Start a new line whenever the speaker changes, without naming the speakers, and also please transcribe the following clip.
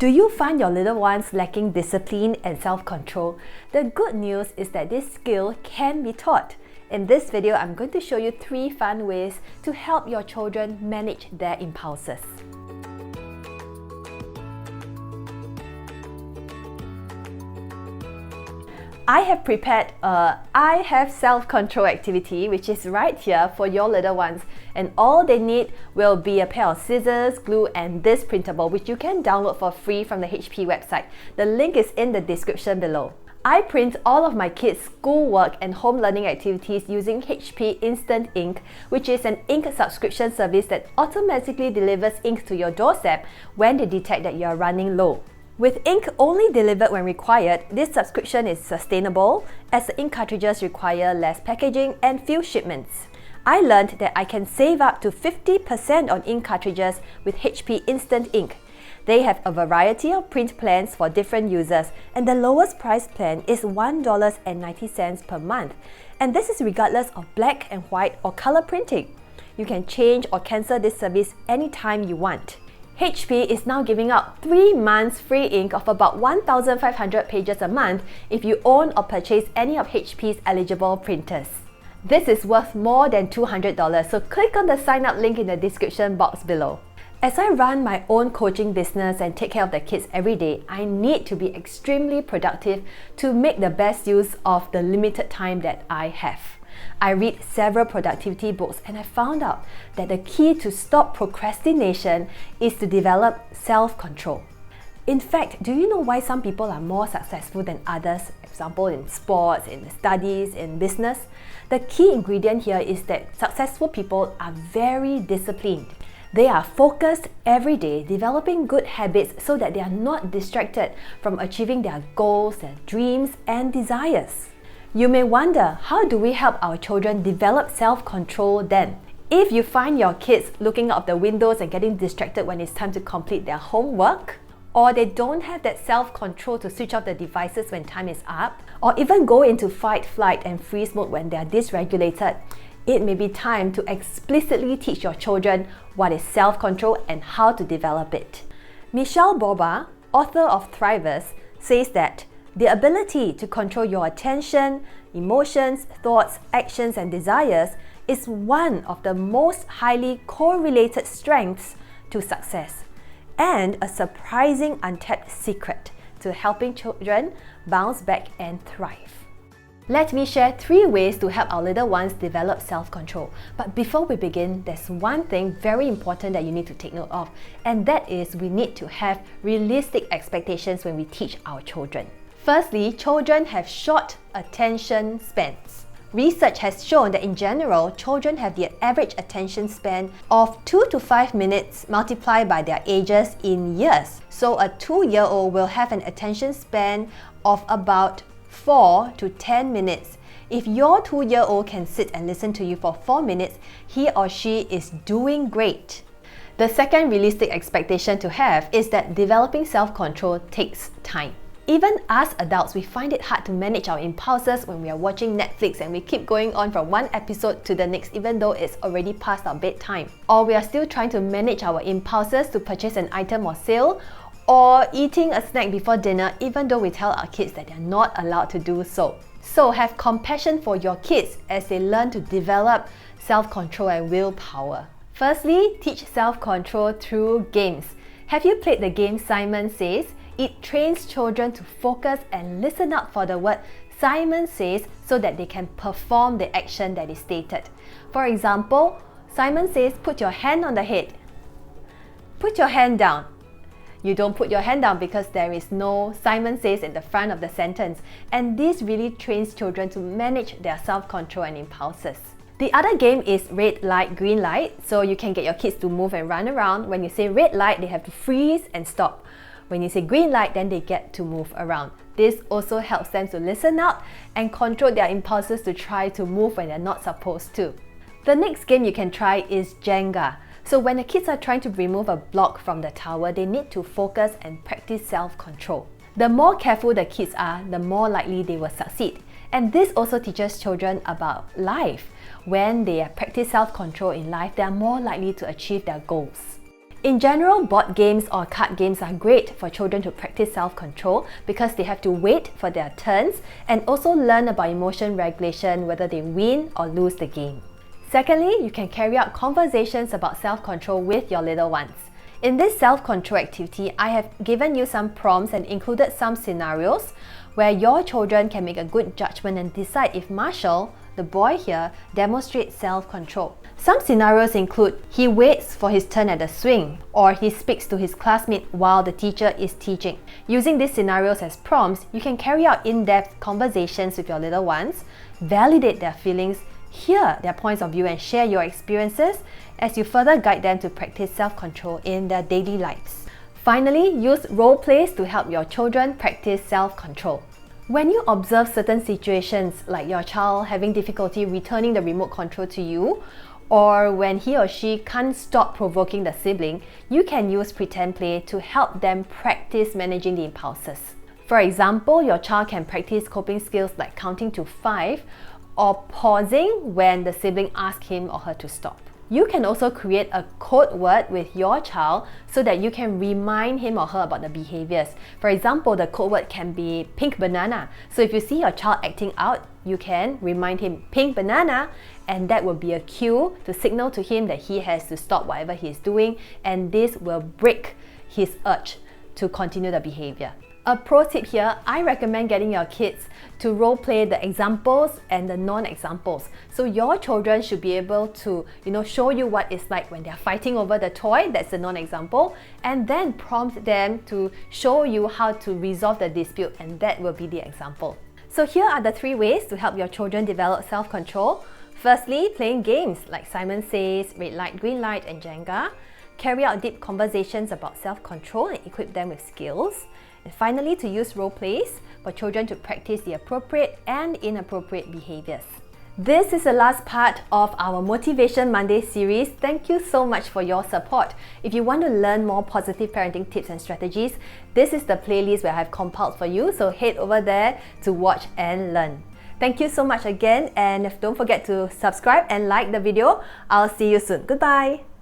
Do you find your little ones lacking discipline and self-control? The good news is that this skill can be taught. In this video, I'm going to show you 3 fun ways to help your children manage their impulses. I have prepared a I have self-control activity, which is right here for your little ones, and all they need will be a pair of scissors, glue, and this printable, which you can download for free from the HP website. The link is in the description below. I print all of my kids' schoolwork and home learning activities using HP Instant Ink, which is an ink subscription service that automatically delivers ink to your doorstep when they detect that you are running low. With ink only delivered when required, this subscription is sustainable as the ink cartridges require less packaging and few shipments. I learned that I can save up to 50% on ink cartridges with HP Instant Ink. They have a variety of print plans for different users, and the lowest price plan is $1.90 per month. And this is regardless of black and white or color printing. You can change or cancel this service anytime you want. HP is now giving out 3 months free ink of about 1,500 pages a month if you own or purchase any of HP's eligible printers. This is worth more than $200, so click on the sign up link in the description box below. As I run my own coaching business and take care of the kids every day, I need to be extremely productive to make the best use of the limited time that I have. I read several productivity books and I found out that the key to stop procrastination is to develop self-control. In fact, do you know why some people are more successful than others? For example, in sports, in studies, in business. The key ingredient here is that successful people are very disciplined. They are focused every day, developing good habits so that they are not distracted from achieving their goals, their dreams, and desires. You may wonder, how do we help our children develop self-control then? If you find your kids looking out the windows and getting distracted when it's time to complete their homework, or they don't have that self-control to switch off the devices when time is up, or even go into fight, flight, and freeze mode when they are dysregulated, it may be time to explicitly teach your children what is self-control and how to develop it. Michele Borba, author of Thrivers, says that the ability to control your attention, emotions, thoughts, actions, and desires is one of the most highly correlated strengths to success, and a surprising untapped secret to helping children bounce back and thrive. Let me share 3 ways to help our little ones develop self-control. But before we begin, there's one thing very important that you need to take note of, and that is we need to have realistic expectations when we teach our children. Firstly, children have short attention spans. Research has shown that in general, children have the average attention span of 2 to 5 minutes multiplied by their ages in years. So a 2-year-old will have an attention span of about 4 to 10 minutes. If your 2-year-old can sit and listen to you for 4 minutes, he or she is doing great. The second realistic expectation to have is that developing self-control takes time. Even as adults, we find it hard to manage our impulses when we are watching Netflix and we keep going on from one episode to the next even though it's already past our bedtime. Or we are still trying to manage our impulses to purchase an item or sale, or eating a snack before dinner even though we tell our kids that they're not allowed to do so. So have compassion for your kids as they learn to develop self-control and willpower. Firstly, teach self-control through games. Have you played the game Simon Says? It trains children to focus and listen up for the word Simon says so that they can perform the action that is stated. For example, Simon says, put your hand on the head. Put your hand down. You don't put your hand down because there is no Simon says in the front of the sentence, and this really trains children to manage their self-control and impulses. The other game is red light, green light, so you can get your kids to move and run around. When you say red light, they have to freeze and stop. When you say green light, then they get to move around. This also helps them to listen up and control their impulses to try to move when they're not supposed to. The next game you can try is Jenga. So when the kids are trying to remove a block from the tower, they need to focus and practice self-control. The more careful the kids are, the more likely they will succeed. And this also teaches children about life. When they practice self-control in life, they are more likely to achieve their goals. In general, board games or card games are great for children to practice self-control because they have to wait for their turns and also learn about emotion regulation whether they win or lose the game. Secondly, you can carry out conversations about self-control with your little ones. In this self-control activity, I have given you some prompts and included some scenarios where your children can make a good judgment and decide if Marshall, the boy here, demonstrates self-control. Some scenarios include he waits for his turn at the swing, or he speaks to his classmate while the teacher is teaching. Using these scenarios as prompts, you can carry out in-depth conversations with your little ones, validate their feelings, hear their points of view and share your experiences as you further guide them to practice self-control in their daily lives. Finally, use role plays to help your children practice self-control. When you observe certain situations like your child having difficulty returning the remote control to you, or when he or she can't stop provoking the sibling, you can use pretend play to help them practice managing the impulses. For example, your child can practice coping skills like counting to 5 or pausing when the sibling asks him or her to stop. You can also create a code word with your child so that you can remind him or her about the behaviors. For example, the code word can be pink banana. So if you see your child acting out, you can remind him pink banana, and that will be a cue to signal to him that he has to stop whatever he is doing, and this will break his urge to continue the behavior. A pro tip here, I recommend getting your kids to role play the examples and the non-examples. So your children should be able to, show you what it's like when they're fighting over the toy, that's the non-example, and then prompt them to show you how to resolve the dispute, and that will be the example. So here are the 3 ways to help your children develop self-control. Firstly, playing games like Simon Says, Red Light, Green Light, and Jenga. Carry out deep conversations about self-control and equip them with skills. And finally, to use role plays for children to practice the appropriate and inappropriate behaviors. This is the last part of our Motivation Monday series. Thank you so much for your support. If you want to learn more positive parenting tips and strategies, this is the playlist where I've compiled for you, so head over there to watch and learn. Thank you so much again, and don't forget to subscribe and like the video. I'll see you soon. Goodbye.